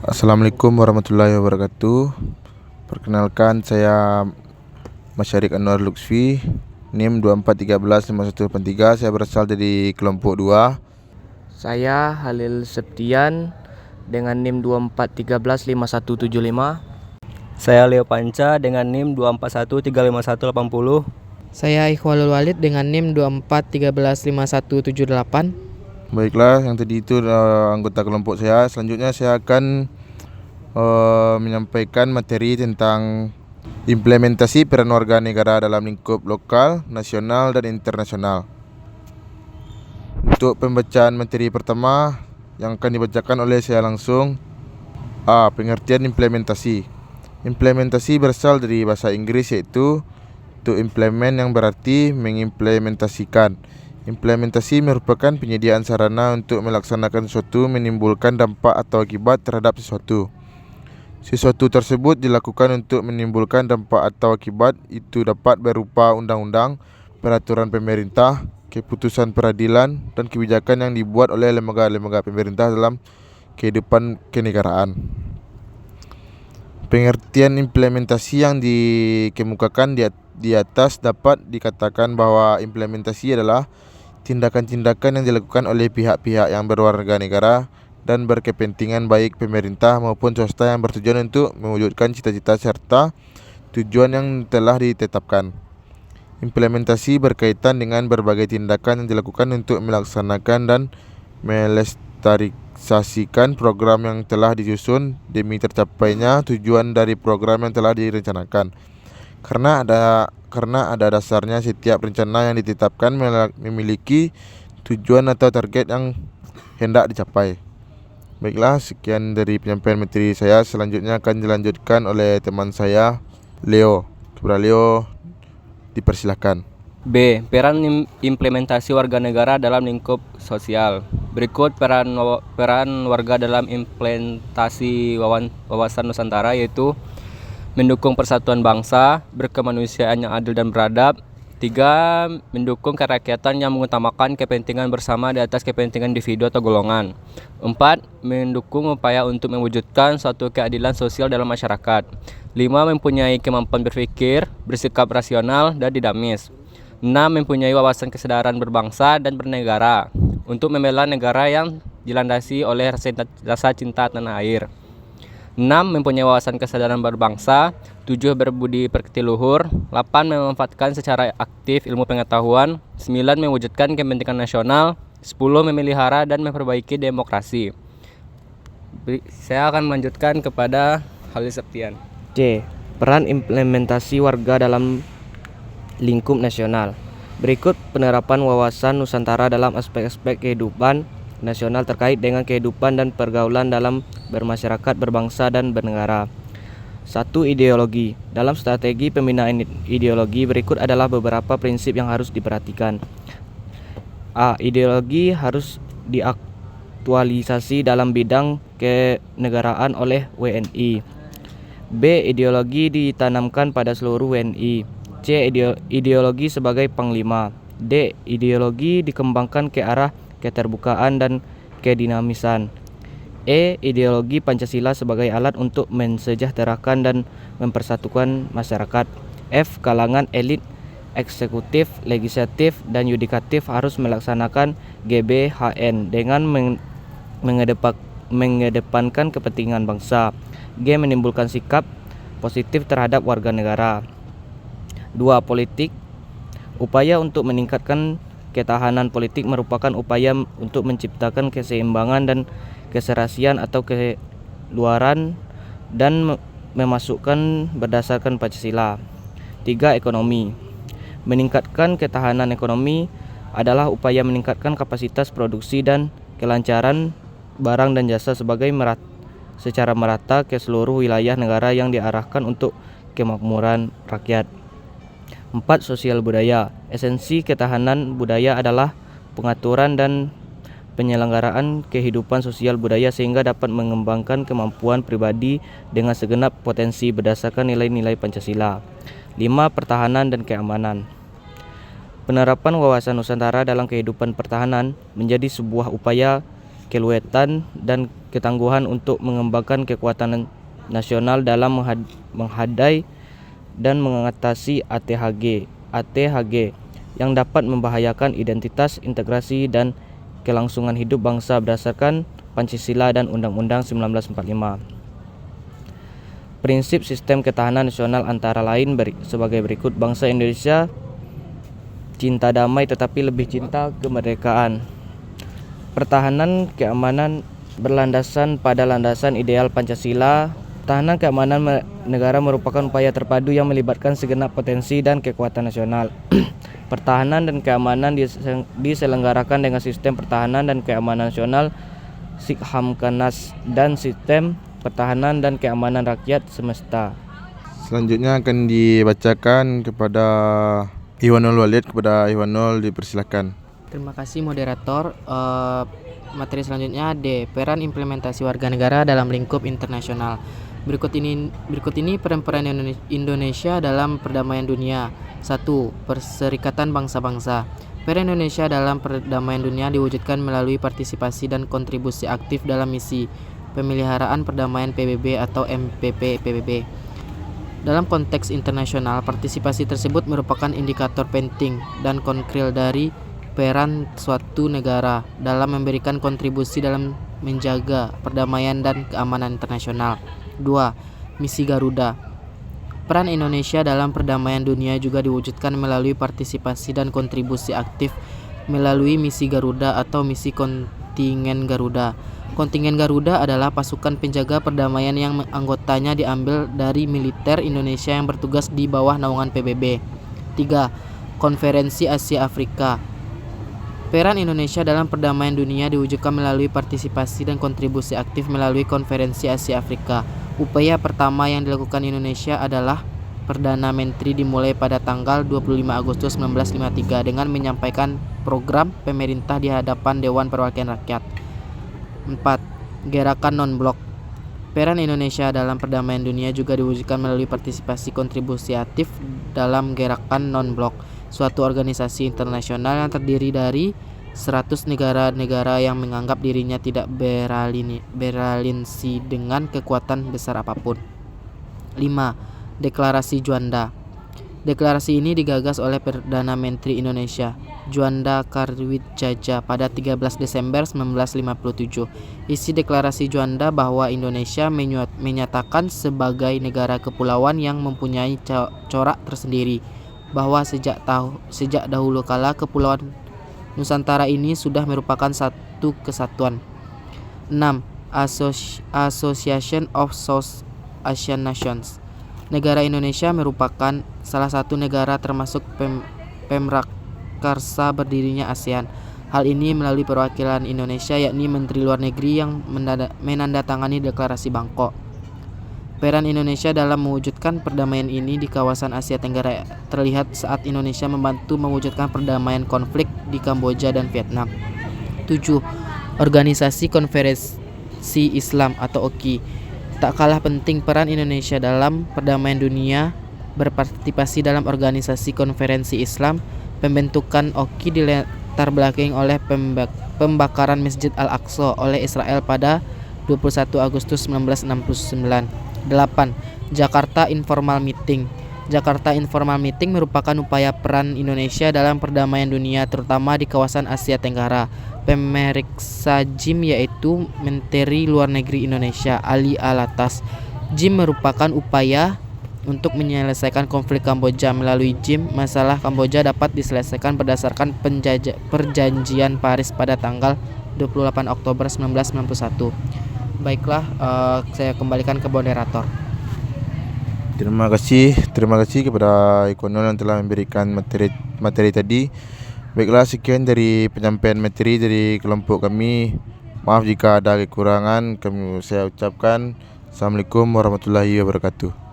Assalamualaikum warahmatullahi wabarakatuh. Perkenalkan, saya Masyarik Anwar Luxfi, NIM 24135183. Saya berasal dari kelompok 2. Saya Halil Septian dengan NIM 24135175. Saya Leo Panca dengan NIM 24135180. Saya Ikhwalul Walid dengan NIM 24135178. Baiklah, yang tadi itu anggota kelompok saya. Selanjutnya saya akan menyampaikan materi tentang implementasi peran warga negara dalam lingkup lokal, nasional, dan internasional. Untuk pembacaan materi pertama yang akan dibacakan oleh saya langsung. Pengertian implementasi. Implementasi berasal dari bahasa Inggris, yaitu to implement, yang berarti mengimplementasikan. Implementasi merupakan penyediaan sarana untuk melaksanakan sesuatu menimbulkan dampak atau akibat terhadap sesuatu. Sesuatu tersebut dilakukan untuk menimbulkan dampak atau akibat. Itu dapat berupa undang-undang, peraturan pemerintah, keputusan peradilan, dan kebijakan yang dibuat oleh lembaga-lembaga pemerintah dalam kehidupan kenegaraan. Pengertian implementasi yang dikemukakan di atas dapat dikatakan bahwa implementasi adalah tindakan-tindakan yang dilakukan oleh pihak-pihak yang berwarga negara dan berkepentingan, baik pemerintah maupun swasta, yang bertujuan untuk mewujudkan cita-cita serta tujuan yang telah ditetapkan. Implementasi berkaitan dengan berbagai tindakan yang dilakukan untuk melaksanakan dan melestarikan program yang telah disusun demi tercapainya tujuan dari program yang telah direncanakan. Karena ada dasarnya setiap rencana yang ditetapkan memiliki tujuan atau target yang hendak dicapai. Baiklah, sekian dari penyampaian materi saya. Selanjutnya akan dilanjutkan oleh teman saya, Leo. Kepada Leo, dipersilakan. B. Peran implementasi warga negara dalam lingkup sosial. Berikut peran warga dalam implementasi wawasan Nusantara, yaitu mendukung persatuan bangsa, berkemanusiaan yang adil dan beradab. 3. Mendukung kerakyatan yang mengutamakan kepentingan bersama di atas kepentingan individu atau golongan. 4. Mendukung upaya untuk mewujudkan suatu keadilan sosial dalam masyarakat. 5. Mempunyai kemampuan berpikir, bersikap rasional, dan dinamis. 6. Mempunyai wawasan kesadaran berbangsa dan bernegara untuk membela negara yang dilandasi oleh rasa cinta tanah air. 6. Mempunyai wawasan kesadaran berbangsa. 7. Berbudi pekerti luhur. 8. Memanfaatkan secara aktif ilmu pengetahuan. 9. Mewujudkan kepentingan nasional. 10. Memelihara dan memperbaiki demokrasi. Saya akan melanjutkan kepada Halil Septian. C. Peran implementasi warga dalam lingkup nasional. Berikut penerapan wawasan Nusantara dalam aspek-aspek kehidupan nasional terkait dengan kehidupan dan pergaulan dalam bermasyarakat, berbangsa, dan bernegara. 1. Ideologi. Dalam strategi pembinaan ideologi, berikut adalah beberapa prinsip yang harus diperhatikan. A. Ideologi harus diaktualisasi dalam bidang kenegaraan oleh WNI. B. Ideologi ditanamkan pada seluruh WNI. C. Ideologi sebagai panglima. D. Ideologi dikembangkan ke arah keterbukaan dan kedinamisan. E. Ideologi Pancasila sebagai alat untuk mensejahterakan dan mempersatukan masyarakat. F. Kalangan elit eksekutif, legislatif, dan yudikatif harus melaksanakan GBHN dengan mengedepankan kepentingan bangsa. G. Menimbulkan sikap positif terhadap warga negara. 2. Politik. Upaya untuk meningkatkan ketahanan politik merupakan upaya untuk menciptakan keseimbangan dan keserasian atau keluaran dan memasukkan berdasarkan Pancasila. 3. Ekonomi. Meningkatkan ketahanan ekonomi adalah upaya meningkatkan kapasitas produksi dan kelancaran barang dan jasa secara merata ke seluruh wilayah negara yang diarahkan untuk kemakmuran rakyat. 4. Sosial budaya. Esensi ketahanan budaya adalah pengaturan dan penyelenggaraan kehidupan sosial budaya sehingga dapat mengembangkan kemampuan pribadi dengan segenap potensi berdasarkan nilai-nilai Pancasila. 5. Pertahanan dan keamanan. Penerapan wawasan Nusantara dalam kehidupan pertahanan menjadi sebuah upaya keluetan dan ketangguhan untuk mengembangkan kekuatan nasional dalam menghadai dan mengatasi ATHG yang dapat membahayakan identitas, integrasi, dan kelangsungan hidup bangsa berdasarkan Pancasila dan Undang-Undang 1945. Prinsip sistem ketahanan nasional antara lain sebagai berikut. Bangsa Indonesia cinta damai tetapi lebih cinta kemerdekaan. Pertahanan keamanan berlandasan pada landasan ideal Pancasila. Pertahanan keamanan negara merupakan upaya terpadu yang melibatkan segenap potensi dan kekuatan nasional. Pertahanan dan keamanan diselenggarakan dengan sistem pertahanan dan keamanan nasional Sikhamkanas dan sistem pertahanan dan keamanan rakyat semesta. Selanjutnya akan dibacakan kepada Ihwanul Walid. Kepada Ihwanul dipersilakan. Terima kasih moderator. Materi selanjutnya D. Peran implementasi warga negara dalam lingkup internasional. Berikut ini peran Indonesia dalam perdamaian dunia. 1. Perserikatan Bangsa-Bangsa. Peran Indonesia dalam perdamaian dunia diwujudkan melalui partisipasi dan kontribusi aktif dalam misi Pemeliharaan Perdamaian PBB atau MPP-PBB. Dalam konteks internasional, partisipasi tersebut merupakan indikator penting dan konkret dari peran suatu negara dalam memberikan kontribusi dalam menjaga perdamaian dan keamanan internasional. 2. Misi Garuda. Peran Indonesia dalam perdamaian dunia juga diwujudkan melalui partisipasi dan kontribusi aktif melalui misi Garuda atau misi kontingen Garuda. Kontingen Garuda adalah pasukan penjaga perdamaian yang anggotanya diambil dari militer Indonesia yang bertugas di bawah naungan PBB. 3. Konferensi Asia Afrika. Peran Indonesia dalam perdamaian dunia diwujudkan melalui partisipasi dan kontribusi aktif melalui Konferensi Asia Afrika. Upaya pertama yang dilakukan Indonesia adalah Perdana Menteri dimulai pada tanggal 25 Agustus 1953 dengan menyampaikan program pemerintah di hadapan Dewan Perwakilan Rakyat. 4. Gerakan non-blok. Peran Indonesia dalam perdamaian dunia juga diwujudkan melalui partisipasi kontribusi aktif dalam Gerakan Non-Blok, suatu organisasi internasional yang terdiri dari 100 negara-negara yang menganggap dirinya tidak beraliansi dengan kekuatan besar apapun. 5. Deklarasi Juanda. Deklarasi ini digagas oleh Perdana Menteri Indonesia, Juanda Karwijatja pada 13 Desember 1957. Isi deklarasi Juanda bahwa Indonesia menyatakan sebagai negara kepulauan yang mempunyai corak tersendiri, bahwa sejak dahulu kala kepulauan Nusantara ini sudah merupakan satu kesatuan. 6. Association of South Asian Nations. Negara Indonesia merupakan salah satu negara termasuk pemrakarsa berdirinya ASEAN. Hal ini melalui perwakilan Indonesia yakni Menteri Luar Negeri yang menandatangani deklarasi Bangkok. Peran Indonesia dalam mewujudkan perdamaian ini di kawasan Asia Tenggara terlihat saat Indonesia membantu mewujudkan perdamaian konflik di Kamboja dan Vietnam. 7. Organisasi Konferensi Islam atau OKI. Tak kalah penting peran Indonesia dalam perdamaian dunia berpartisipasi dalam organisasi konferensi Islam. Pembentukan OKI dilatar belakangi oleh pembakaran Masjid Al-Aqsa oleh Israel pada 21 Agustus 1969. 8. Jakarta Informal Meeting. Jakarta Informal Meeting merupakan upaya peran Indonesia dalam perdamaian dunia terutama di kawasan Asia Tenggara. Pemeriksa JIM yaitu Menteri Luar Negeri Indonesia Ali Alatas. JIM merupakan upaya untuk menyelesaikan konflik Kamboja. Melalui JIM, masalah Kamboja dapat diselesaikan berdasarkan perjanjian Paris pada tanggal 28 Oktober 1991. Baiklah, saya kembalikan ke moderator. Terima kasih kepada Ihwanul yang telah memberikan materi tadi. Baiklah, sekian dari penyampaian materi dari kelompok kami. Maaf jika ada kekurangan. Saya ucapkan Assalamualaikum warahmatullahi wabarakatuh.